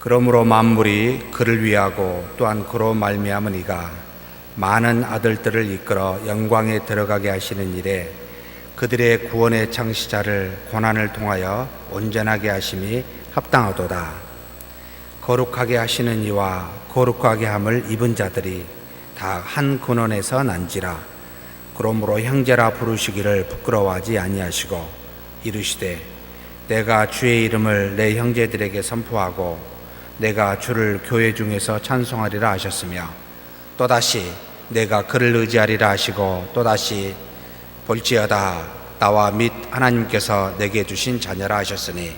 그러므로 만물이 그를 위하고 또한 그로 말미암으니가 많은 아들들을 이끌어 영광에 들어가게 하시는 일에 그들의 구원의 창시자를 고난을 통하여 온전하게 하심이 합당하도다. 거룩하게 하시는 이와 거룩하게 함을 입은 자들이 다 한 근원에서 난지라. 그러므로 형제라 부르시기를 부끄러워하지 아니하시고 이르시되 내가 주의 이름을 내 형제들에게 선포하고 내가 주를 교회 중에서 찬송하리라 하셨으며 또다시 내가 그를 의지하리라 하시고 또다시 볼지어다 나와 및 하나님께서 내게 주신 자녀라 하셨으니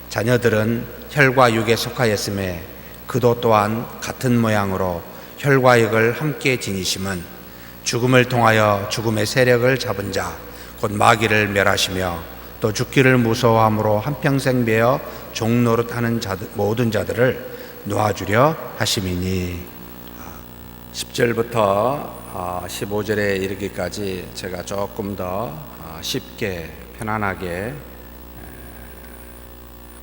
자녀들은 혈과 육에 속하였음에 그도 또한 같은 모양으로 혈과 육을 함께 지니심은 죽음을 통하여 죽음의 세력을 잡은 자 곧 마귀를 멸하시며 또 죽기를 무서워함으로 한평생 매어 종노릇하는 모든 자들을 놓아주려 하심이니. 10절부터 15절에 이르기까지 제가 조금 더 쉽게 편안하게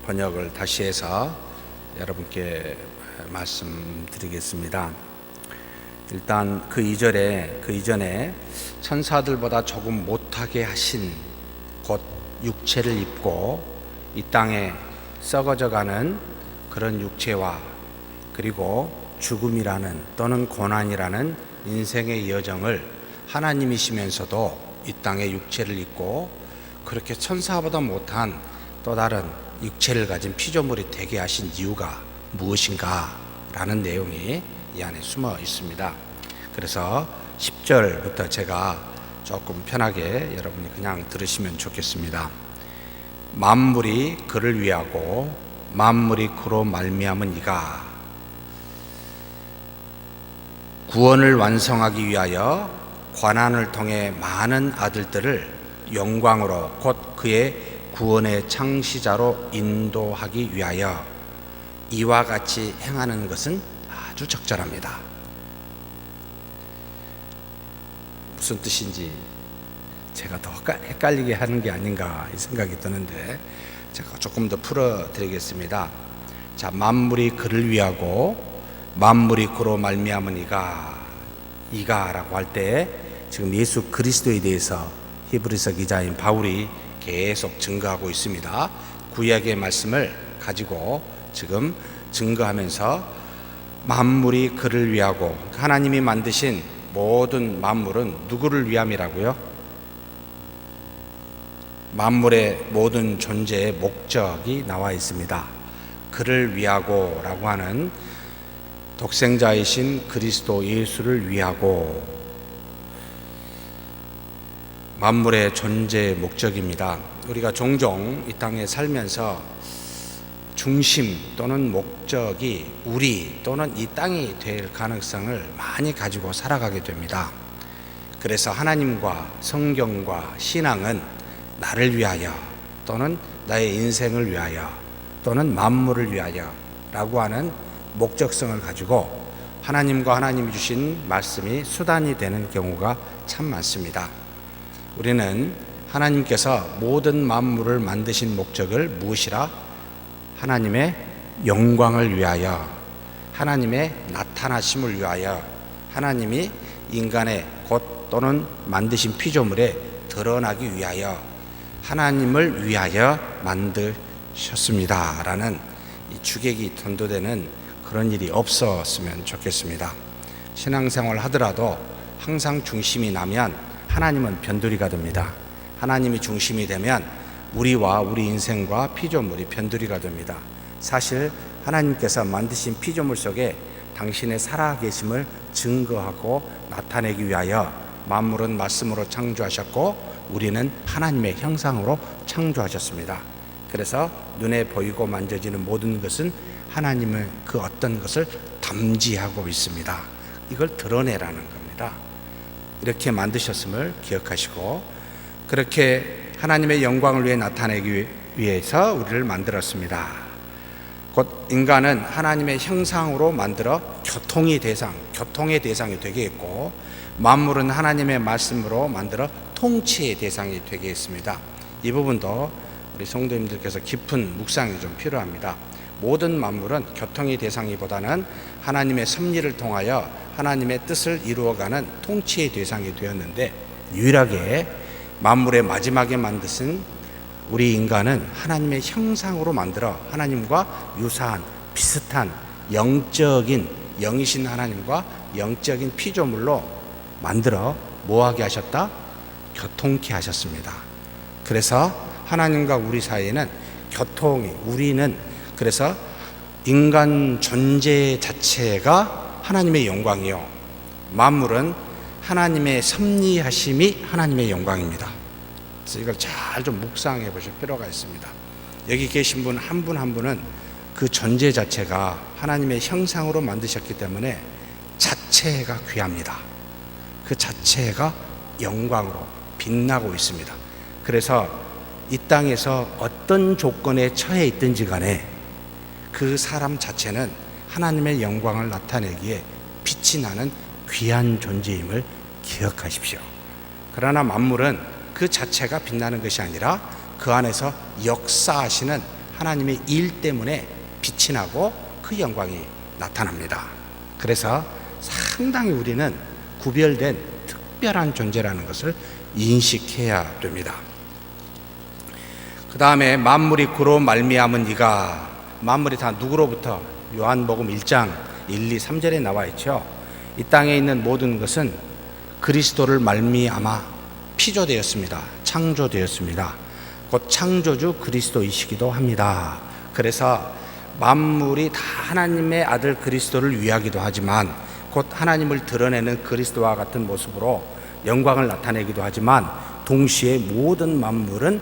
번역을 다시 해서 여러분께 말씀드리겠습니다. 일단 그 이전에 천사들보다 조금 못하게 하신 곧 육체를 입고 이 땅에 썩어져가는 그런 육체와 그리고 죽음이라는 또는 고난이라는 인생의 여정을 하나님이시면서도 이 땅에 육체를 입고 그렇게 천사보다 못한 또 다른 육체를 가진 피조물이 되게 하신 이유가 무엇인가 라는 내용이 이 안에 숨어 있습니다. 그래서 10절부터 제가 조금 편하게 여러분이 그냥 들으시면 좋겠습니다. 만물이 그를 위하고 만물이 그로 말미암은 이가 구원을 완성하기 위하여 고난을 통해 많은 아들들을 영광으로 곧 그의 구원의 창시자로 인도하기 위하여 이와 같이 행하는 것은 아주 적절합니다. 무슨 뜻인지 제가 더 헷갈리게 하는 게 아닌가 이 생각이 드는데 제가 조금 더 풀어드리겠습니다. 자, 만물이 그를 위하고 만물이 그로 말미암은 이가라고 할 때 지금 예수 그리스도에 대해서 히브리서 기자인 바울이 계속 증거하고 있습니다. 구약의 말씀을 가지고 지금 증거하면서 만물이 그를 위하고 하나님이 만드신 모든 만물은 누구를 위함이라고요? 만물의 모든 존재의 목적이 나와 있습니다. 그를 위하고 라고 하는 독생자이신 그리스도 예수를 위하고 만물의 존재의 목적입니다. 우리가 종종 이 땅에 살면서 중심 또는 목적이 우리 또는 이 땅이 될 가능성을 많이 가지고 살아가게 됩니다. 그래서 하나님과 성경과 신앙은 나를 위하여 또는 나의 인생을 위하여 또는 만물을 위하여 라고 하는 목적성을 가지고 하나님과 하나님이 주신 말씀이 수단이 되는 경우가 참 많습니다. 우리는 하나님께서 모든 만물을 만드신 목적을 무엇이라? 하나님의 영광을 위하여, 하나님의 나타나심을 위하여, 하나님이 인간의 곧 또는 만드신 피조물에 드러나기 위하여 하나님을 위하여 만드셨습니다 라는 이 주객이 전도되는 그런 일이 없었으면 좋겠습니다. 신앙생활 하더라도 항상 중심이 나면 하나님은 변두리가 됩니다. 하나님이 중심이 되면 우리와 우리 인생과 피조물이 변두리가 됩니다. 사실 하나님께서 만드신 피조물 속에 당신의 살아계심을 증거하고 나타내기 위하여 만물은 말씀으로 창조하셨고 우리는 하나님의 형상으로 창조하셨습니다. 그래서 눈에 보이고 만져지는 모든 것은 하나님의 그 어떤 것을 담지하고 있습니다. 이걸 드러내라는 겁니다. 이렇게 만드셨음을 기억하시고 그렇게 하나님의 영광을 위해 나타내기 위해서 우리를 만들었습니다. 곧 인간은 하나님의 형상으로 만들어 교통의 대상이 되게 했고 만물은 하나님의 말씀으로 만들어 통치의 대상이 되게 했습니다. 이 부분도 우리 성도님들께서 깊은 묵상이 좀 필요합니다. 모든 만물은 교통의 대상이보다는 하나님의 섭리를 통하여 하나님의 뜻을 이루어가는 통치의 대상이 되었는데, 유일하게 만물의 마지막에 만드신 우리 인간은 하나님의 형상으로 만들어 하나님과 유사한 비슷한 영이신 하나님과 영적인 피조물로 만들어 뭐하게 하셨다? 교통케 하셨습니다. 그래서 하나님과 우리 사이에는 우리는 그래서 인간 존재 자체가 하나님의 영광이요, 만물은 하나님의 섭리하심이 하나님의 영광입니다. 그래서 이걸 잘 좀 묵상해 보실 필요가 있습니다. 여기 계신 분 한 분 한 분은 그 존재 자체가 하나님의 형상으로 만드셨기 때문에 자체가 귀합니다. 그 자체가 영광으로 빛나고 있습니다. 그래서 이 땅에서 어떤 조건에 처해 있든지 간에 그 사람 자체는 하나님의 영광을 나타내기에 빛이 나는 귀한 존재임을 기억하십시오. 그러나 만물은 그 자체가 빛나는 것이 아니라 그 안에서 역사하시는 하나님의 일 때문에 빛이 나고 그 영광이 나타납니다. 그래서 상당히 우리는 구별된 특별한 존재라는 것을 인식해야 됩니다. 그 다음에 만물이 그로 말미암은 이가, 만물이 다 누구로부터? 요한복음 1장 1, 2, 3절에 나와 있죠. 이 땅에 있는 모든 것은 그리스도를 말미암아 피조되었습니다. 창조되었습니다. 곧 창조주 그리스도이시기도 합니다. 그래서 만물이 다 하나님의 아들 그리스도를 위하기도 하지만, 곧 하나님을 드러내는 그리스도와 같은 모습으로 영광을 나타내기도 하지만, 동시에 모든 만물은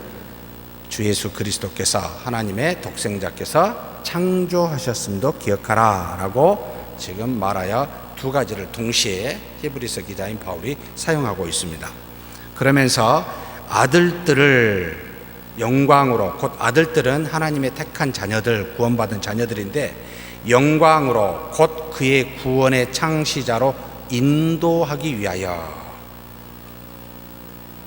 주 예수 그리스도께서, 하나님의 독생자께서 창조하셨음도 기억하라 라고 지금 말하여 두 가지를 동시에 히브리서 기자인 바울이 사용하고 있습니다. 그러면서 아들들을 영광으로, 곧 아들들은 하나님의 택한 자녀들, 구원받은 자녀들인데, 영광으로 곧 그의 구원의 창시자로 인도하기 위하여.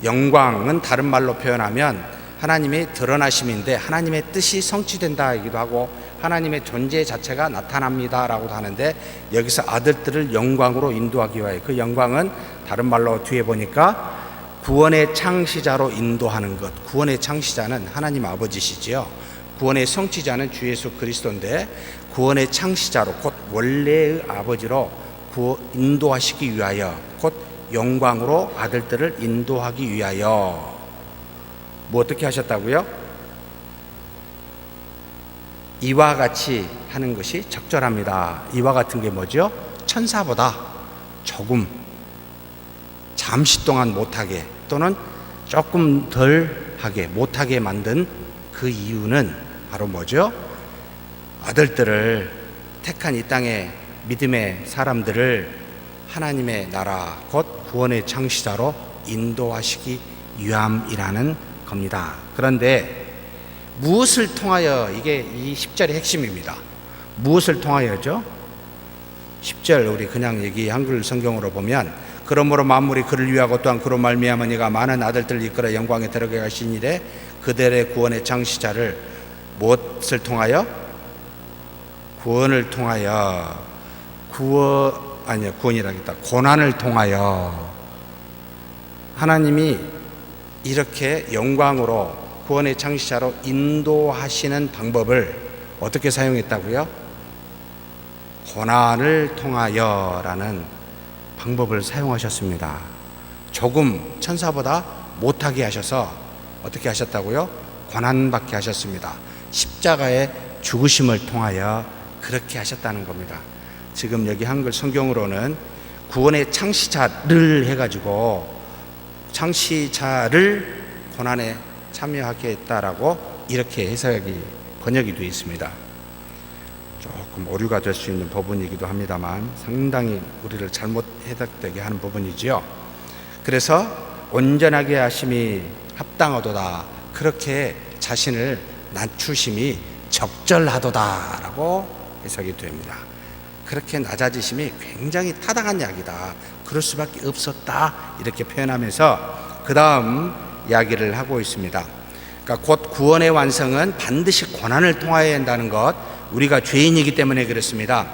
영광은 다른 말로 표현하면 하나님의 드러나심인데, 하나님의 뜻이 성취된다 하기도 하고 하나님의 존재 자체가 나타납니다 라고도 하는데, 여기서 아들들을 영광으로 인도하기 위하여, 그 영광은 다른 말로 뒤에 보니까 구원의 창시자로 인도하는 것. 구원의 창시자는 하나님 아버지시지요. 구원의 성취자는 주 예수 그리스도인데, 구원의 창시자로 곧 원래의 아버지로 인도하시기 위하여, 곧 영광으로 아들들을 인도하기 위하여. 뭐 어떻게 하셨다고요? 이와 같이 하는 것이 적절합니다. 이와 같은 게 뭐죠? 천사보다 조금 잠시 동안 못하게, 또는 조금 덜 하게, 못하게 만든 그 이유는 바로 뭐죠? 아들들을, 택한 이 땅의 믿음의 사람들을 하나님의 나라 곧 구원의 창시자로 인도하시기 위함이라는 겁니다. 그런데 무엇을 통하여, 이게 이 10절의 핵심입니다. 무엇을 통하여죠? 10절 우리 그냥 여기 한글 성경으로 보면, 그러므로 만물이 그를 위하고 또한 그로 말미암은 이가 많은 아들들을 이끌어 영광에 들어가게 하신 이래 그들의 구원의 창시자를 무엇을 통하여? 구원을 통하여, 구원이라겠다. 고난을 통하여 하나님이 이렇게 영광으로 구원의 창시자로 인도하시는 방법을 어떻게 사용했다고요? 고난을 통하여라는 방법을 사용하셨습니다. 조금 천사보다 못하게 하셔서 어떻게 하셨다고요? 고난받게 하셨습니다. 십자가의 죽으심을 통하여 그렇게 하셨다는 겁니다. 지금 여기 한글 성경으로는 구원의 창시자를 해가지고 창시자를 고난에 참여하게 했다라고 이렇게 번역이 되어 있습니다. 조금 오류가 될 수 있는 부분이기도 합니다만 상당히 우리를 잘못 해석되게 하는 부분이지요. 그래서 온전하게 하심이 합당하도다, 그렇게 자신을 낮추심이 적절하도다라고 해석이 됩니다. 그렇게 낮아지심이 굉장히 타당한 이야기다, 그럴 수밖에 없었다, 이렇게 표현하면서 그 다음 이야기를 하고 있습니다. 그러니까 곧 구원의 완성은 반드시 고난을 통하여야 한다는 것, 우리가 죄인이기 때문에 그렇습니다.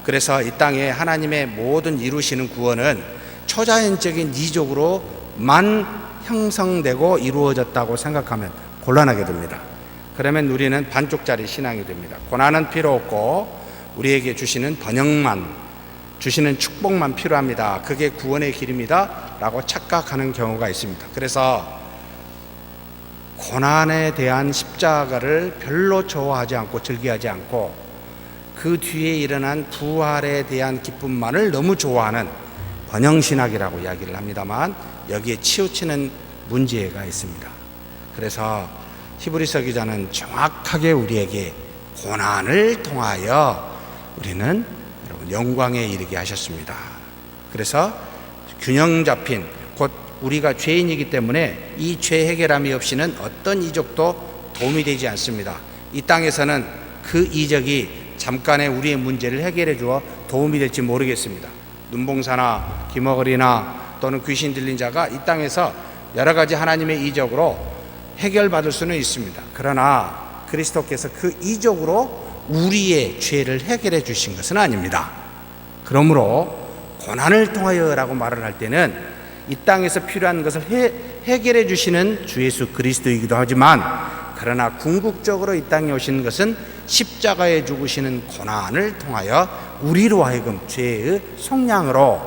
그래서 이 땅에 하나님의 모든 이루시는 구원은 초자연적인 이적으로만 형성되고 이루어졌다고 생각하면 곤란하게 됩니다. 그러면 우리는 반쪽짜리 신앙이 됩니다. 고난은 필요 없고 우리에게 주시는 번영만, 주시는 축복만 필요합니다. 그게 구원의 길입니다 라고 착각하는 경우가 있습니다. 그래서 고난에 대한 십자가를 별로 좋아하지 않고 즐겨하지 않고 그 뒤에 일어난 부활에 대한 기쁨만을 너무 좋아하는 번영신학이라고 이야기를 합니다만, 여기에 치우치는 문제가 있습니다. 그래서 히브리서 기자는 정확하게 우리에게 고난을 통하여 우리는 여러분 영광에 이르게 하셨습니다. 그래서 균형 잡힌, 곧 우리가 죄인이기 때문에 이 죄 해결함이 없이는 어떤 이적도 도움이 되지 않습니다. 이 땅에서는 그 이적이 잠깐의 우리의 문제를 해결해 주어 도움이 될지 모르겠습니다. 눈봉사나 기머거리나 또는 귀신 들린 자가 이 땅에서 여러 가지 하나님의 이적으로 해결받을 수는 있습니다. 그러나 그리스도께서 그 이적으로 우리의 죄를 해결해 주신 것은 아닙니다. 그러므로 고난을 통하여라고 말을 할 때는 이 땅에서 필요한 것을 해결해 주시는 주 예수 그리스도이기도 하지만, 그러나 궁극적으로 이 땅에 오신 것은 십자가에 죽으시는 고난을 통하여 우리로 하여금 죄의 속량으로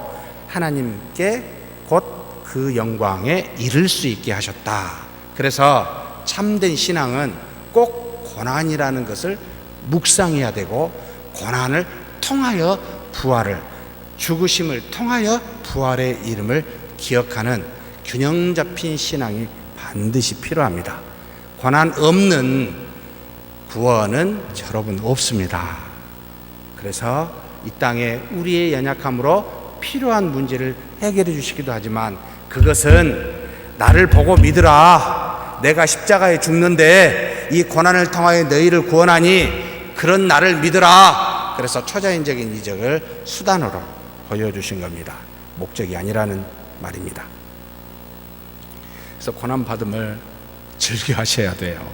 하나님께 곧 그 영광에 이를 수 있게 하셨다. 그래서 참된 신앙은 꼭 고난이라는 것을 묵상해야 되고, 고난을 통하여 부활을, 죽으심을 통하여 부활의 이름을 기억하는 균형 잡힌 신앙이 반드시 필요합니다. 고난 없는 구원은 여러분 없습니다. 그래서 이 땅에 우리의 연약함으로 필요한 문제를 해결해 주시기도 하지만, 그것은 나를 보고 믿으라, 내가 십자가에 죽는데 이 고난을 통하여 너희를 구원하니 그런 나를 믿으라, 그래서 초자연적인 이적을 수단으로 보여주신 겁니다. 목적이 아니라는 말입니다. 그래서 고난받음을 즐겨하셔야 돼요.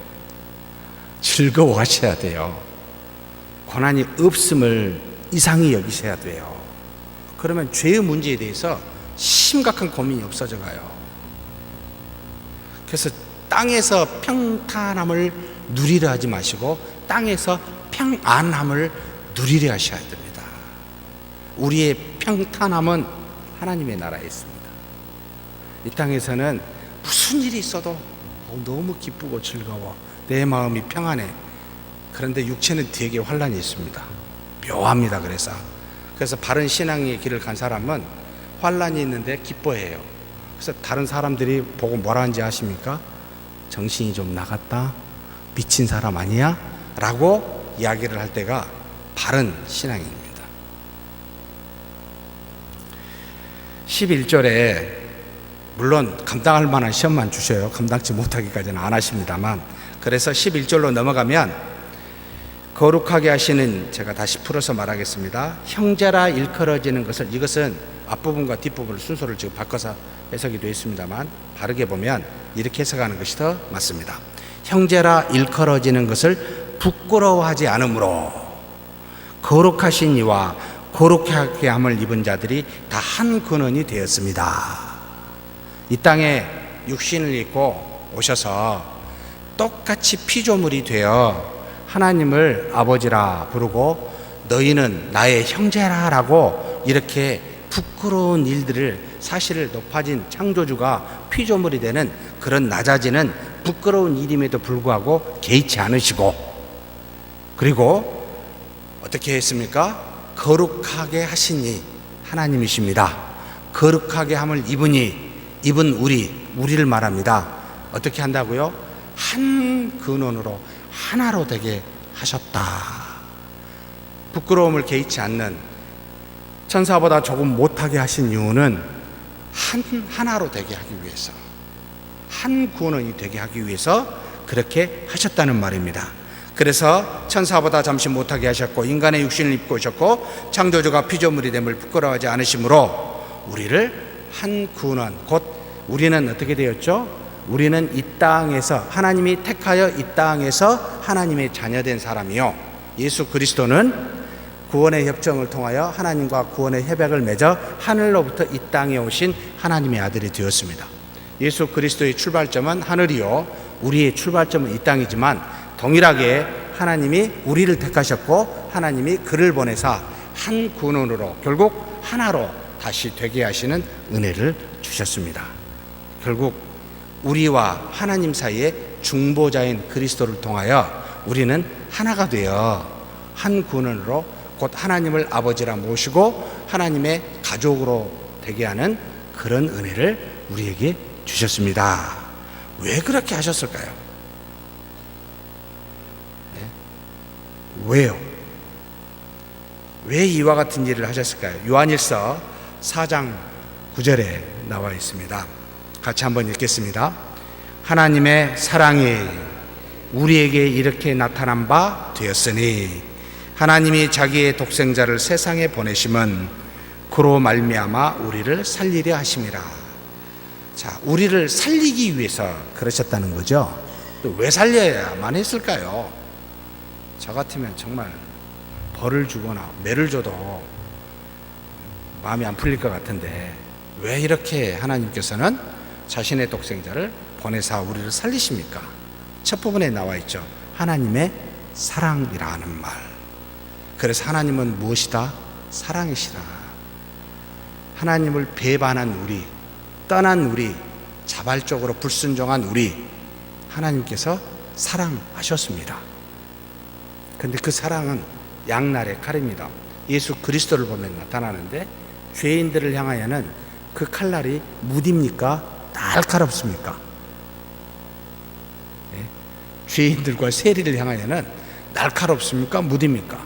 즐거워하셔야 돼요. 고난이 없음을 이상히 여기셔야 돼요. 그러면 죄의 문제에 대해서 심각한 고민이 없어져 가요. 그래서 땅에서 평탄함을 누리려 하지 마시고 땅에서 평안함을 누리려 하셔야 됩니다. 우리의 평탄함은 하나님의 나라에 있습니다. 이 땅에서는 무슨 일이 있어도 너무 기쁘고 즐거워, 내 마음이 평안해. 그런데 육체는 되게 환란이 있습니다. 묘합니다. 그래서 바른 신앙의 길을 간 사람은 환란이 있는데 기뻐해요. 그래서 다른 사람들이 보고 뭐라 하는지 아십니까? 정신이 좀 나갔다, 미친 사람 아니야? 라고 이야기를 할 때가 바른 신앙입니다. 11절에 물론 감당할 만한 시험만 주셔요. 감당치 못하기까지는 안 하십니다만, 그래서 11절로 넘어가면 거룩하게 하시는, 제가 다시 풀어서 말하겠습니다. 형제라 일컬어지는 것을, 이것은 앞부분과 뒷부분을 순서를 지금 바꿔서 해석이 되어 있습니다만, 바르게 보면 이렇게 해석하는 것이 더 맞습니다. 형제라 일컬어지는 것을 부끄러워하지 않으므로 거룩하신 이와 거룩하게 함을 입은 자들이 다 한 근원이 되었습니다. 이 땅에 육신을 입고 오셔서 똑같이 피조물이 되어 하나님을 아버지라 부르고 너희는 나의 형제라 라고 이렇게 부끄러운 일들을, 사실 높아진 창조주가 피조물이 되는 그런 낮아지는 부끄러운 일임에도 불구하고 개의치 않으시고, 그리고 어떻게 했습니까? 거룩하게 하시니 하나님이십니다. 거룩하게 함을 입은 우리를 말합니다. 어떻게 한다고요? 한 근원으로 하나로 되게 하셨다. 부끄러움을 개의치 않는, 천사보다 조금 못하게 하신 이유는 하나로 되게 하기 위해서, 한 근원이 되게 하기 위해서 그렇게 하셨다는 말입니다. 그래서 천사보다 잠시 못하게 하셨고 인간의 육신을 입고 오셨고 창조주가 피조물이 됨을 부끄러워하지 않으심으로 우리를 한 근원, 곧 우리는 어떻게 되었죠? 우리는 이 땅에서 하나님이 택하여 이 땅에서 하나님의 자녀된 사람이요, 예수 그리스도는 구원의 협정을 통하여 하나님과 구원의 협약을 맺어 하늘로부터 이 땅에 오신 하나님의 아들이 되었습니다. 예수 그리스도의 출발점은 하늘이요, 우리의 출발점은 이 땅이지만 동일하게 하나님이 우리를 택하셨고 하나님이 그를 보내사 한 군원으로 결국 하나로 다시 되게 하시는 은혜를 주셨습니다. 결국 우리와 하나님 사이에 중보자인 그리스도를 통하여 우리는 하나가 되어 한 군원으로 곧 하나님을 아버지라 모시고 하나님의 가족으로 되게 하는 그런 은혜를 우리에게 주셨습니다. 왜 그렇게 하셨을까요? 왜요? 왜 이와 같은 일을 하셨을까요? 요한일서 4장 9절에 나와 있습니다. 같이 한번 읽겠습니다. 하나님의 사랑이 우리에게 이렇게 나타난 바 되었으니 하나님이 자기의 독생자를 세상에 보내심은 그로 말미암아 우리를 살리려 하심이라. 자, 우리를 살리기 위해서 그러셨다는 거죠. 왜 살려야만 했을까요? 저 같으면 정말 벌을 주거나 매를 줘도 마음이 안 풀릴 것 같은데 왜 이렇게 하나님께서는 자신의 독생자를 보내사 우리를 살리십니까? 첫 부분에 나와 있죠. 하나님의 사랑이라는 말. 그래서 하나님은 무엇이다? 사랑이시라. 하나님을 배반한 우리, 떠난 우리, 자발적으로 불순종한 우리, 하나님께서 사랑하셨습니다. 근데 그 사랑은 양날의 칼입니다. 예수 그리스도를 보면 나타나는데 죄인들을 향하여는 그 칼날이 무딥니까? 날카롭습니까? 네? 죄인들과 세리를 향하여는 날카롭습니까? 무딥니까?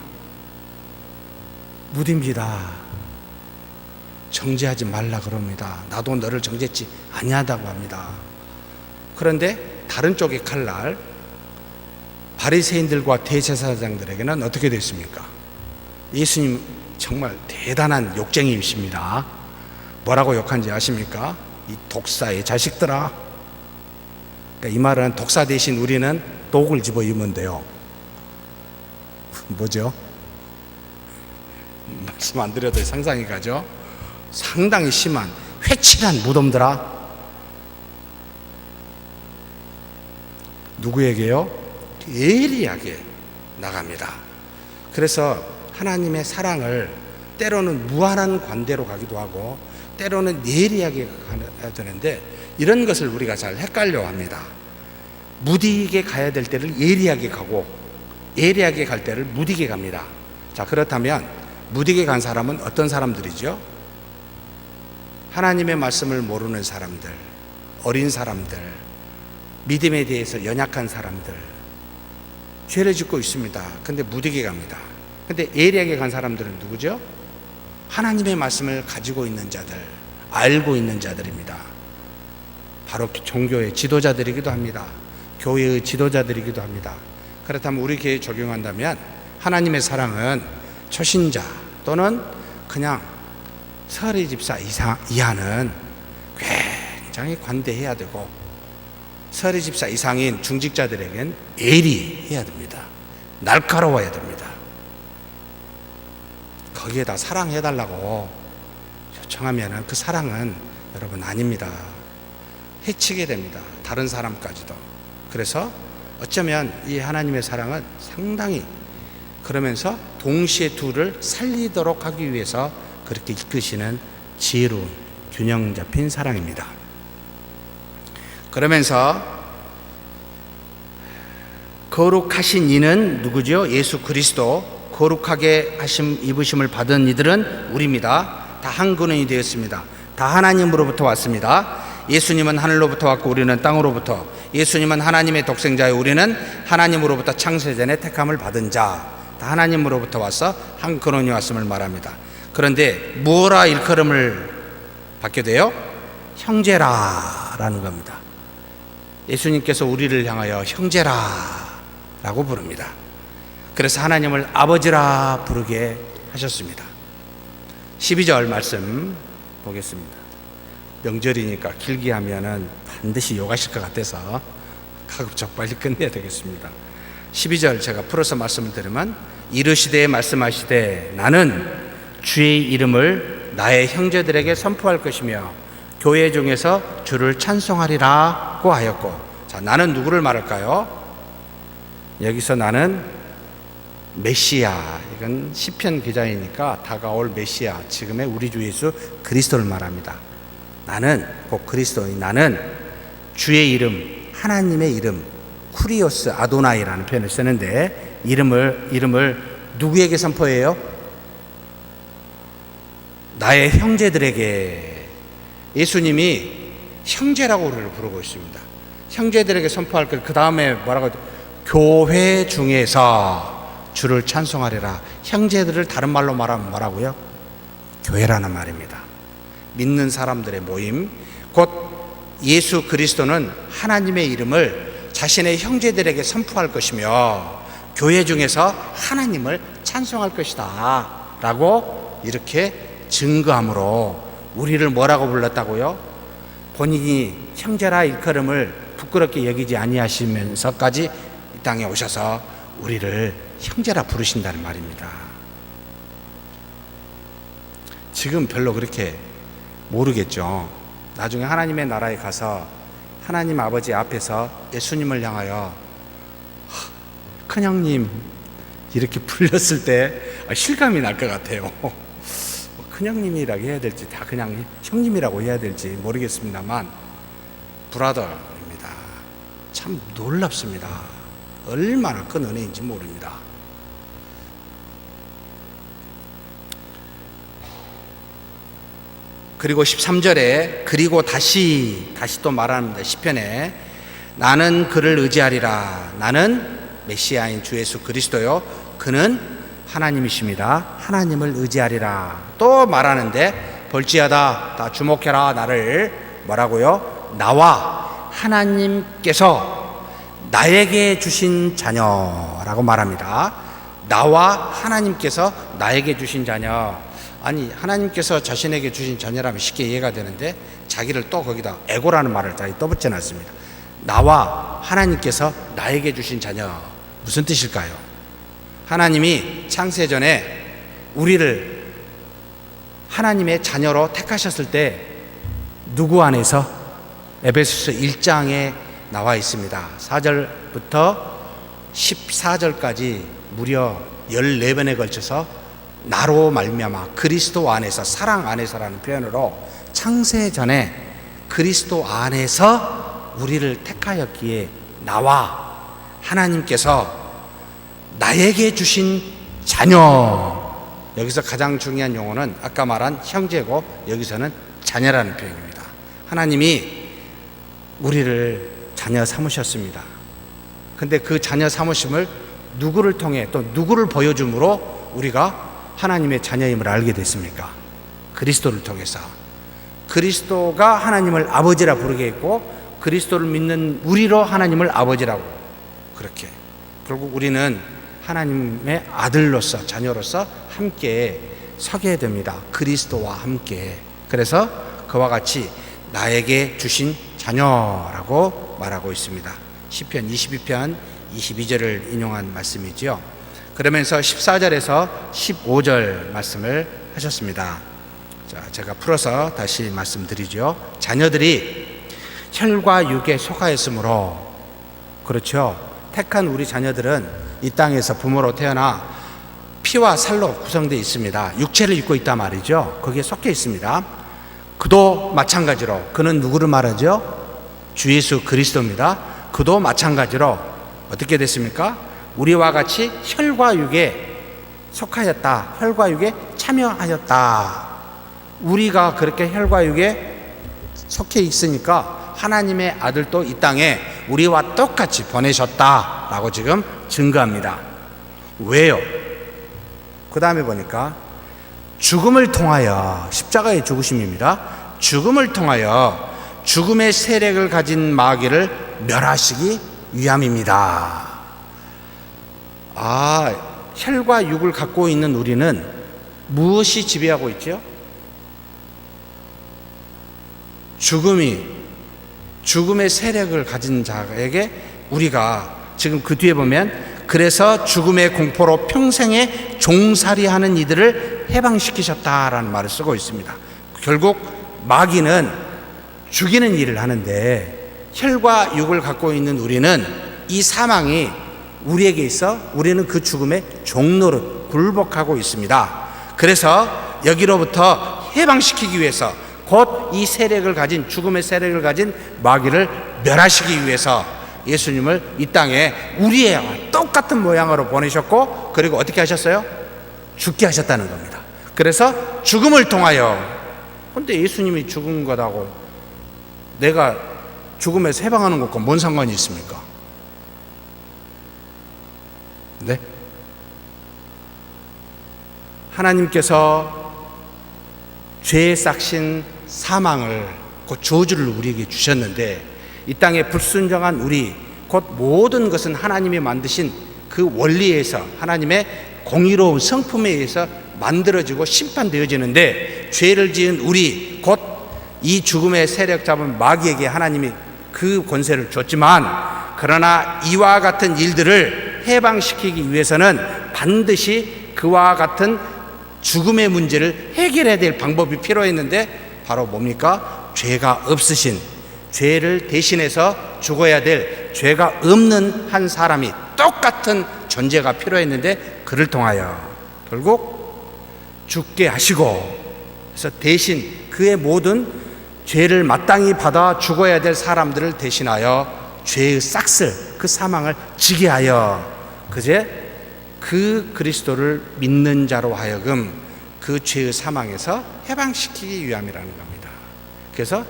무딥니다. 정죄하지 말라 그럽니다. 나도 너를 정죄치 아니하다고 합니다. 그런데 다른 쪽의 칼날, 바리새인들과 대제사장들에게는 어떻게 됐습니까? 예수님 정말 대단한 욕쟁이이십니다. 뭐라고 욕한지 아십니까? 이 독사의 자식들아. 그러니까 이 말은 독사 대신 우리는 독을 집어 입으면 돼요. 뭐죠? 말씀 안 드려도 상상이 가죠? 상당히 심한 회칠한 무덤들아. 누구에게요? 예리하게 나갑니다. 그래서 하나님의 사랑을 때로는 무한한 관대로 가기도 하고 때로는 예리하게 가야 되는데 이런 것을 우리가 잘 헷갈려 합니다. 무디게 가야 될 때를 예리하게 가고 예리하게 갈 때를 무디게 갑니다. 자, 그렇다면 무디게 간 사람은 어떤 사람들이죠? 하나님의 말씀을 모르는 사람들, 어린 사람들, 믿음에 대해서 연약한 사람들, 죄를 짓고 있습니다. 근데 무디게 갑니다. 근데 예리하게 간 사람들은 누구죠? 하나님의 말씀을 가지고 있는 자들, 알고 있는 자들입니다. 바로 종교의 지도자들이기도 합니다. 교회의 지도자들이기도 합니다. 그렇다면 우리 교회에 적용한다면 하나님의 사랑은 초신자 또는 그냥 서리 집사 이하는 굉장히 관대해야 되고 서리 집사 이상인 중직자들에겐 예리해야 됩니다. 날카로워야 됩니다. 거기에다 사랑해달라고 요청하면 그 사랑은 여러분 아닙니다. 해치게 됩니다. 다른 사람까지도. 그래서 어쩌면 이 하나님의 사랑은 상당히 그러면서 동시에 둘을 살리도록 하기 위해서 그렇게 이끄시는 지혜로운 균형 잡힌 사랑입니다. 그러면서 거룩하신 이는 누구죠? 예수 그리스도. 거룩하게 하심 입으심을 받은 이들은 우리입니다. 다 한 근원이 되었습니다. 다 하나님으로부터 왔습니다. 예수님은 하늘로부터 왔고 우리는 땅으로부터. 예수님은 하나님의 독생자요 우리는 하나님으로부터 창세전에 택함을 받은 자. 다 하나님으로부터 와서 한 근원이 왔음을 말합니다. 그런데 무엇라 일컬음을 받게 돼요? 형제라라는 겁니다. 예수님께서 우리를 향하여 형제라라고 부릅니다. 그래서 하나님을 아버지라 부르게 하셨습니다. 12절 말씀 보겠습니다. 명절이니까 길게 하면은 반드시 욕하실 것 같아서 가급적 빨리 끝내야 되겠습니다. 12절 제가 풀어서 말씀을 드리면, 이르시되 말씀하시되 나는 주의 이름을 나의 형제들에게 선포할 것이며 교회 중에서 주를 찬송하리라고 하였고. 자, 나는 누구를 말할까요? 여기서 나는 메시아, 이건 시편 기자이니까 다가올 메시아, 지금의 우리 주 예수 그리스도를 말합니다. 나는 곧 그리스도인, 나는 주의 이름, 하나님의 이름, 쿠리오스 아도나이라는 표현을 쓰는데, 이름을 누구에게 선포해요? 나의 형제들에게. 예수님이 형제라고 우리를 부르고 있습니다. 형제들에게 선포할 것. 그 다음에 뭐라고? 교회 중에서 주를 찬송하리라. 형제들을 다른 말로 말하면 뭐라고요? 교회라는 말입니다. 믿는 사람들의 모임, 곧 예수 그리스도는 하나님의 이름을 자신의 형제들에게 선포할 것이며 교회 중에서 하나님을 찬송할 것이다 라고 이렇게 증거함으로 우리를 뭐라고 불렀다고요? 본인이 형제라 일컬음을 부끄럽게 여기지 아니하시면서까지 이 땅에 오셔서 우리를 형제라 부르신다는 말입니다. 지금 별로 그렇게 모르겠죠. 나중에 하나님의 나라에 가서 하나님 아버지 앞에서 예수님을 향하여 큰형님 이렇게 불렸을 때 실감이 날 것 같아요. 큰형님이라고 해야 될지 다 그냥 형님이라고 해야 될지 모르겠습니다만 브라더입니다. 참 놀랍습니다. 얼마나 큰 은혜인지 모릅니다. 그리고 13절에 그리고 다시 또 말합니다. 시편에 나는 그를 의지하리라. 나는 메시아인 주 예수 그리스도요, 그는 하나님이십니다. 하나님을 의지하리라. 또 말하는데 볼지어다, 다 주목해라. 나를 뭐라고요? 나와 하나님께서 나에게 주신 자녀라고 말합니다. 나와 하나님께서 나에게 주신 자녀. 아니, 하나님께서 자신에게 주신 자녀라면 쉽게 이해가 되는데 자기를 또 거기다 에고라는 말을 다 떠붙여 놨습니다. 나와 하나님께서 나에게 주신 자녀, 무슨 뜻일까요? 하나님이 창세전에 우리를 하나님의 자녀로 택하셨을 때 누구 안에서? 에베소서 1장에 나와 있습니다. 4절부터 14절까지 무려 14번에 걸쳐서 나로 말미암아, 그리스도 안에서, 사랑 안에서라는 표현으로 창세전에 그리스도 안에서 우리를 택하였기에 나와 하나님께서 나에게 주신 자녀. 여기서 가장 중요한 용어는 아까 말한 형제고, 여기서는 자녀라는 표현입니다. 하나님이 우리를 자녀 삼으셨습니다. 근데 그 자녀 삼으심을 누구를 통해 또 누구를 보여줌으로 우리가 하나님의 자녀임을 알게 됐습니까? 그리스도를 통해서. 그리스도가 하나님을 아버지라 부르게 했고, 그리스도를 믿는 우리로 하나님을 아버지라고, 그렇게 결국 우리는 하나님의 아들로서, 자녀로서 함께 서게 됩니다. 그리스도와 함께. 그래서 그와 같이 나에게 주신 자녀라고 말하고 있습니다. 시편 22편 22절을 인용한 말씀이지요. 그러면서 14절에서 15절 말씀을 하셨습니다. 자, 제가 풀어서 다시 말씀드리죠. 자녀들이 혈과 육에 속하였으므로, 그렇죠. 택한 우리 자녀들은 이 땅에서 부모로 태어나 피와 살로 구성되어 있습니다. 육체를 입고 있단 말이죠. 거기에 속해 있습니다. 그도 마찬가지로, 그는 누구를 말하죠? 주 예수 그리스도입니다. 그도 마찬가지로 어떻게 됐습니까? 우리와 같이 혈과 육에 속하였다. 혈과 육에 참여하였다. 우리가 그렇게 혈과 육에 속해 있으니까 하나님의 아들도 이 땅에 우리와 똑같이 보내셨다라고 지금 증거합니다. 왜요? 그 다음에 보니까 죽음을 통하여, 십자가의 죽으심입니다. 죽음을 통하여 죽음의 세력을 가진 마귀를 멸하시기 위함입니다. 혈과 육을 갖고 있는 우리는 무엇이 지배하고 있죠? 죽음의 세력을 가진 자에게 우리가 지금 그 뒤에 보면 그래서 죽음의 공포로 평생에 종살이하는 이들을 해방시키셨다라는 말을 쓰고 있습니다. 결국 마귀는 죽이는 일을 하는데 혈과 육을 갖고 있는 우리는 이 사망이 우리에게 있어 우리는 그 죽음의 종로를 굴복하고 있습니다. 그래서 여기로부터 해방시키기 위해서 곧 이 세력을 가진 죽음의 세력을 가진 마귀를 멸하시기 위해서 예수님을 이 땅에 우리의 똑같은 모양으로 보내셨고, 그리고 어떻게 하셨어요? 죽게 하셨다는 겁니다. 그래서 죽음을 통하여, 근데 예수님이 죽은 거다고 내가 죽음에서 해방하는 것과 뭔 상관이 있습니까? 네? 하나님께서 죄의 싹신 사망을, 곧 저주를 우리에게 주셨는데, 이 땅에 불순종한 우리, 곧 모든 것은 하나님이 만드신 그 원리에서, 하나님의 공의로운 성품에 의해서 만들어지고 심판되어지는데, 죄를 지은 우리, 곧 이 죽음의 세력 잡은 마귀에게 하나님이 그 권세를 줬지만, 그러나 이와 같은 일들을 해방시키기 위해서는 반드시 그와 같은 죽음의 문제를 해결해야 될 방법이 필요했는데, 바로 뭡니까? 죄가 없으신, 죄를 대신해서 죽어야 될 죄가 없는 한 사람이, 똑같은 존재가 필요했는데, 그를 통하여 결국 죽게 하시고, 그래서 대신 그의 모든 죄를 마땅히 받아 죽어야 될 사람들을 대신하여 죄의 싹쓸, 그 사망을 지게 하여, 그제 그 그리스도를 믿는 자로 하여금 그 죄의 사망에서 해방시키기 위함이라는 겁니다. 그래서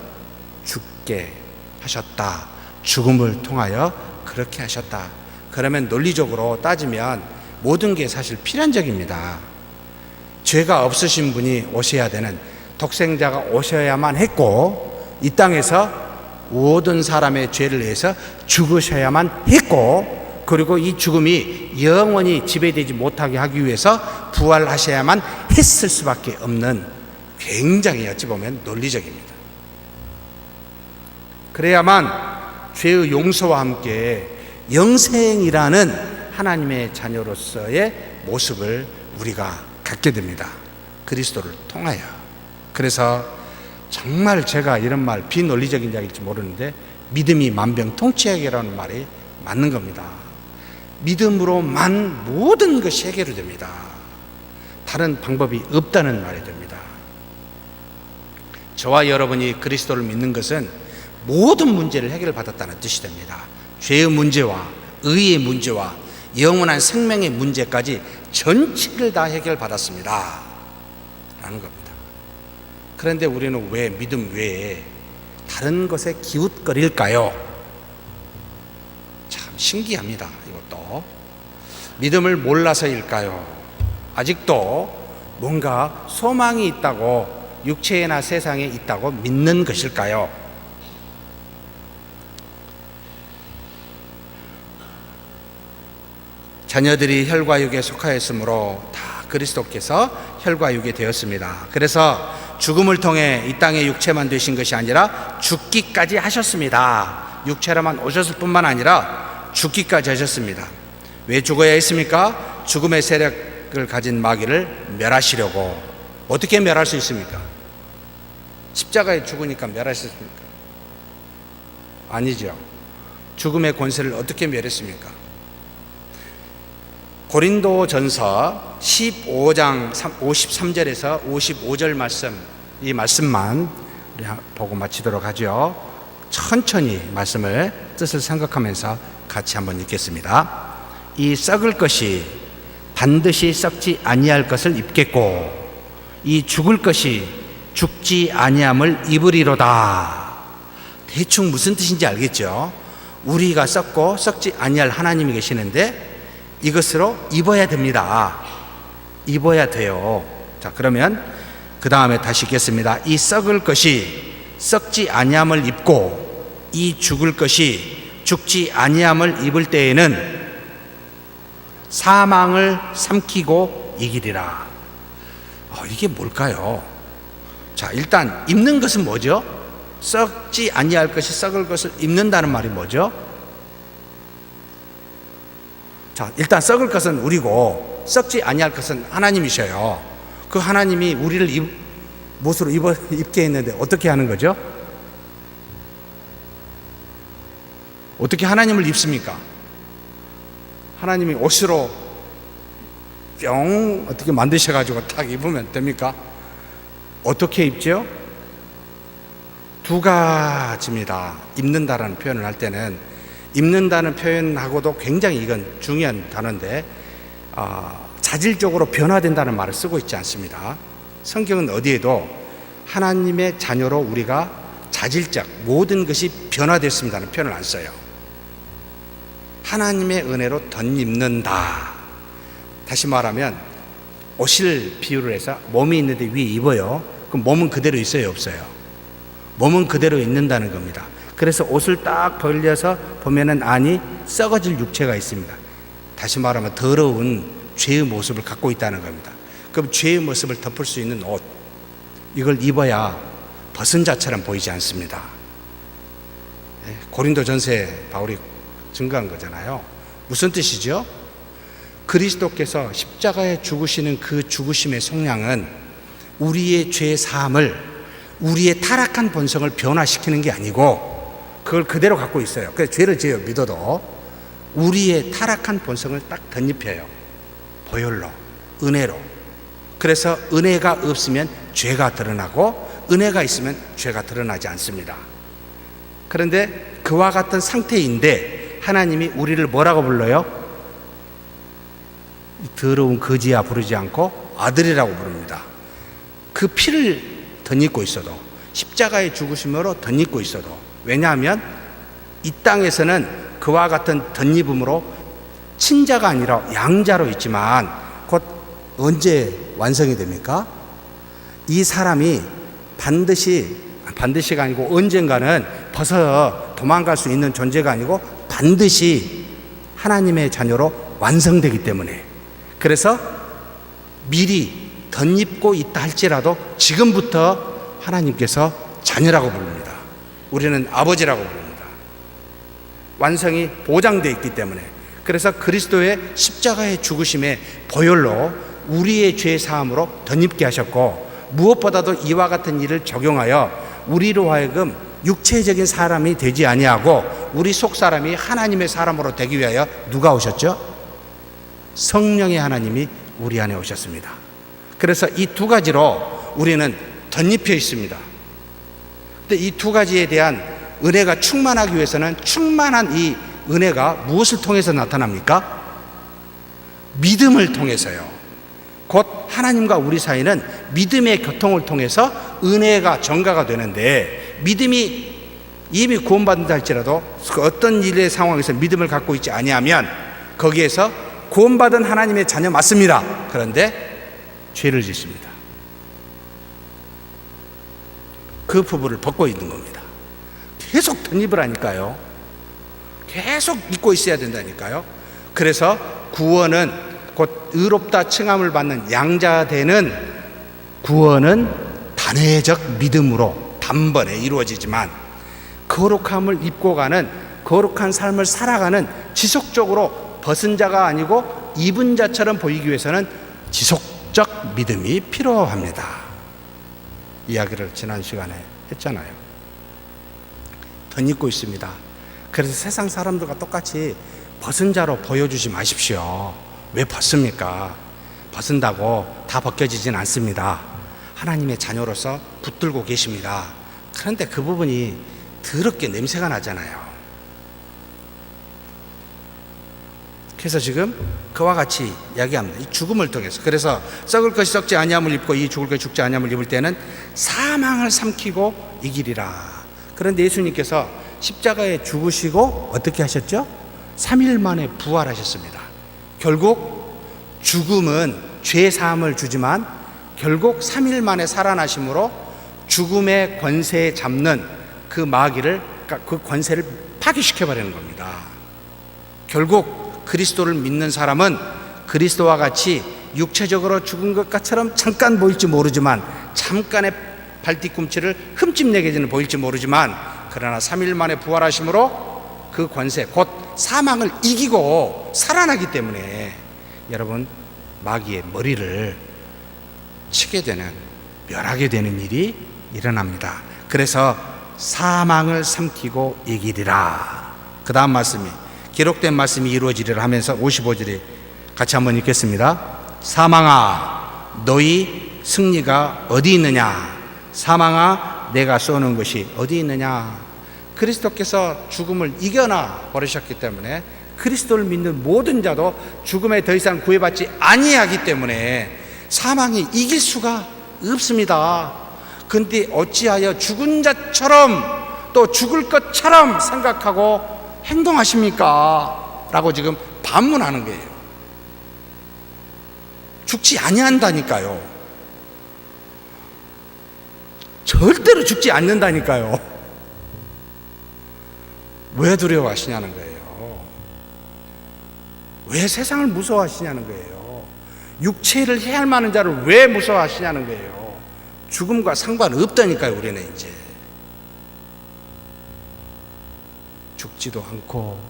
죽게 하셨다. 죽음을 통하여 그렇게 하셨다. 그러면 논리적으로 따지면 모든 게 사실 필연적입니다. 죄가 없으신 분이 오셔야 되는, 독생자가 오셔야만 했고, 이 땅에서 모든 사람의 죄를 위해서 죽으셔야만 했고, 그리고 이 죽음이 영원히 지배되지 못하게 하기 위해서 부활하셔야만 했을 수밖에 없는, 굉장히 어찌 보면 논리적입니다. 그래야만 죄의 용서와 함께 영생이라는 하나님의 자녀로서의 모습을 우리가 갖게 됩니다. 그리스도를 통하여. 그래서 정말 제가 이런 말, 비논리적인 이야기일지 모르는데, 믿음이 만병통치약이라는 말이 맞는 겁니다. 믿음으로만 모든 것이 해결이 됩니다. 다른 방법이 없다는 말이 됩니다. 저와 여러분이 그리스도를 믿는 것은 모든 문제를 해결받았다는 뜻이 됩니다. 죄의 문제와 의의 문제와 영원한 생명의 문제까지 전체를 다 해결받았습니다 라는 겁니다. 그런데 우리는 왜 믿음 외에 다른 것에 기웃거릴까요? 참 신기합니다. 이것도 믿음을 몰라서일까요? 아직도 뭔가 소망이 있다고, 육체나 세상에 있다고 믿는 것일까요? 자녀들이 혈과 육에 속하였으므로 다 그리스도께서 혈과 육이 되었습니다. 그래서 죽음을 통해 이 땅의 육체만 되신 것이 아니라 죽기까지 하셨습니다. 육체로만 오셨을 뿐만 아니라 죽기까지 하셨습니다. 왜 죽어야 했습니까? 죽음의 세력을 가진 마귀를 멸하시려고. 어떻게 멸할 수 있습니까? 십자가에 죽으니까 멸할 수 있습니까? 아니죠. 죽음의 권세를 어떻게 멸했습니까? 고린도전서 15장 53절에서 55절 말씀, 이 말씀만 우리 보고 마치도록 하죠. 천천히 말씀을 뜻을 생각하면서 같이 한번 읽겠습니다. 이 썩을 것이 반드시 썩지 아니할 것을 입겠고, 이 죽을 것이 죽지 아니함을 입으리로다. 대충 무슨 뜻인지 알겠죠? 우리가 썩고 썩지 아니할 하나님이 계시는데 이것으로 입어야 됩니다. 입어야 돼요. 자, 그러면 그 다음에 다시 읽겠습니다. 이 썩을 것이 썩지 아니함을 입고, 이 죽을 것이 죽지 아니함을 입을 때에는 사망을 삼키고 이기리라. 이게 뭘까요? 자, 일단 입는 것은 뭐죠? 썩지 아니할 것이 썩을 것을 입는다는 말이 뭐죠? 자, 일단 썩을 것은 우리고 썩지 아니할 것은 하나님이셔요. 그 하나님이 우리를 못으로 입게 했는데 어떻게 하는 거죠? 어떻게 하나님을 입습니까? 하나님이 옷으로 뿅 어떻게 만드셔가지고 딱 입으면 됩니까? 어떻게 입죠? 두 가지입니다. 입는다라는 표현을 할 때는, 입는다는 표현하고도 굉장히 이건 중요한 단어인데, 자질적으로 변화된다는 말을 쓰고 있지 않습니다. 성경은 어디에도 하나님의 자녀로 우리가 자질적 모든 것이 변화됐습니다는 표현을 안 써요. 하나님의 은혜로 덧입는다. 다시 말하면 옷을 비유를 해서 몸이 있는데 위에 입어요. 그럼 몸은 그대로 있어요, 없어요? 몸은 그대로 있는다는 겁니다. 그래서 옷을 딱 벌려서 보면은 안이 썩어질 육체가 있습니다. 다시 말하면 더러운 죄의 모습을 갖고 있다는 겁니다. 그럼 죄의 모습을 덮을 수 있는 옷, 이걸 입어야 벗은 자처럼 보이지 않습니다. 고린도전서에 바울이 증거한 거잖아요. 무슨 뜻이죠? 그리스도께서 십자가에 죽으시는 그 죽으심의 속량은 우리의 죄 사함을, 우리의 타락한 본성을 변화시키는 게 아니고 그걸 그대로 갖고 있어요. 그래서 죄를 지어요, 믿어도. 우리의 타락한 본성을 딱 덧입혀요. 보혈로, 은혜로. 그래서 은혜가 없으면 죄가 드러나고 은혜가 있으면 죄가 드러나지 않습니다. 그런데 그와 같은 상태인데 하나님이 우리를 뭐라고 불러요? 더러운 거지야 부르지 않고 아들이라고 부릅니다. 그 피를 덧입고 있어도, 십자가의 죽으심으로 덧입고 있어도, 왜냐하면 이 땅에서는 그와 같은 덧입음으로 친자가 아니라 양자로 있지만 곧 언제 완성이 됩니까? 이 사람이 반드시가 아니고 언젠가는 벗어 도망갈 수 있는 존재가 아니고 반드시 하나님의 자녀로 완성되기 때문에, 그래서 미리 덧입고 있다 할지라도 지금부터 하나님께서 자녀라고 부릅니다. 우리는 아버지라고 부릅니다. 완성이 보장되어 있기 때문에. 그래서 그리스도의 십자가의 죽으심의 보혈로 우리의 죄 사함으로 덧입게 하셨고, 무엇보다도 이와 같은 일을 적용하여 우리로 하여금 육체적인 사람이 되지 아니하고 우리 속 사람이 하나님의 사람으로 되기 위하여 누가 오셨죠? 성령의 하나님이 우리 안에 오셨습니다. 그래서 이 두 가지로 우리는 덧입혀 있습니다. 근데 이 두 가지에 대한 은혜가 충만하기 위해서는 충만한 이 은혜가 무엇을 통해서 나타납니까? 믿음을 통해서요. 곧 하나님과 우리 사이는 믿음의 교통을 통해서 은혜가 전가가 되는데, 믿음이 이미 구원받는다 할지라도 어떤 일의 상황에서 믿음을 갖고 있지 아니하면 거기에서 구원받은 하나님의 자녀 맞습니다. 그런데 죄를 짓습니다. 그 부분을 벗고 있는 겁니다. 계속 덧입으라니까요. 계속 잊고 있어야 된다니까요. 그래서 구원은 곧 의롭다 칭함을 받는 양자되는 구원은 단회적 믿음으로 단번에 이루어지지만, 거룩함을 입고 가는, 거룩한 삶을 살아가는, 지속적으로 벗은 자가 아니고 입은 자처럼 보이기 위해서는 지속적 믿음이 필요합니다. 이야기를 지난 시간에 했잖아요. 덧입고 있습니다. 그래서 세상 사람들과 똑같이 벗은 자로 보여주지 마십시오. 왜 벗습니까? 벗은다고 다 벗겨지진 않습니다. 하나님의 자녀로서 붙들고 계십니다. 그런데 그 부분이 더럽게 냄새가 나잖아요. 그래서 지금 그와 같이 이야기합니다. 이 죽음을 통해서. 그래서 썩을 것이 썩지 아니함을 입고 이 죽을 것이 죽지 아니함을 입을 때는 사망을 삼키고 이기리라. 그런데 예수님께서 십자가에 죽으시고 어떻게 하셨죠? 3일 만에 부활하셨습니다. 결국 죽음은 죄 사함을 주지만 결국 3일 만에 살아나심으로 죽음의 권세에 잡는 그 마귀를, 그 권세를 파괴시켜버리는 겁니다. 결국 그리스도를 믿는 사람은 그리스도와 같이 육체적으로 죽은 것처럼 잠깐 보일지 모르지만, 잠깐의 발뒤꿈치를 흠집내게는 보일지 모르지만, 그러나 3일 만에 부활하심으로 그 권세, 곧 사망을 이기고 살아나기 때문에 여러분 마귀의 머리를 치게 되는, 멸하게 되는 일이 일어납니다. 그래서 사망을 삼키고 이기리라. 그 다음 말씀이, 기록된 말씀이 이루어지리라 하면서 55절에 같이 한번 읽겠습니다. 사망아 너희 승리가 어디 있느냐? 사망아 내가 쏘는 것이 어디 있느냐? 그리스도께서 죽음을 이겨나 버리셨기 때문에 그리스도를 믿는 모든 자도 죽음에 더 이상 구애받지 아니하기 때문에 사망이 이길 수가 없습니다. 근데 어찌하여 죽은 자처럼 또 죽을 것처럼 생각하고 행동하십니까? 라고 지금 반문하는 거예요. 죽지 아니한다니까요. 절대로 죽지 않는다니까요. 왜 두려워하시냐는 거예요. 왜 세상을 무서워하시냐는 거예요. 육체를 해할 만한 자를 왜 무서워하시냐는 거예요. 죽음과 상관없다니까요. 우리는 이제 죽지도 않고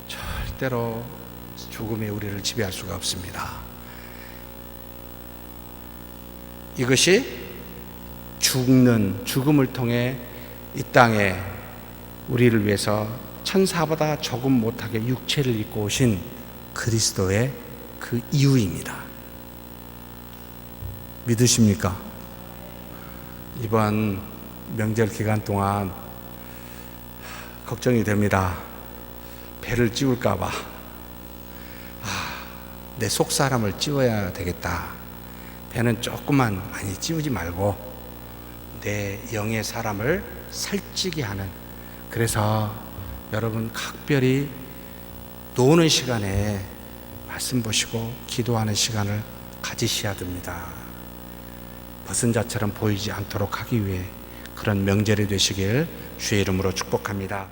절대로 죽음이 우리를 지배할 수가 없습니다. 이것이 죽음을 통해 이 땅에 우리를 위해서 천사보다 조금 못하게 육체를 입고 오신 그리스도의 그 이유입니다. 믿으십니까? 이번 명절 기간 동안 걱정이 됩니다. 배를 찌울까 봐. 내 속 사람을 찌워야 되겠다. 배는 조금만 많이 찌우지 말고 내 영의 사람을 살찌게 하는, 그래서 여러분 각별히 노는 시간에 말씀 보시고 기도하는 시간을 가지셔야 됩니다. 벗은 자처럼 보이지 않도록 하기 위해 그런 명절이 되시길 주의 이름으로 축복합니다.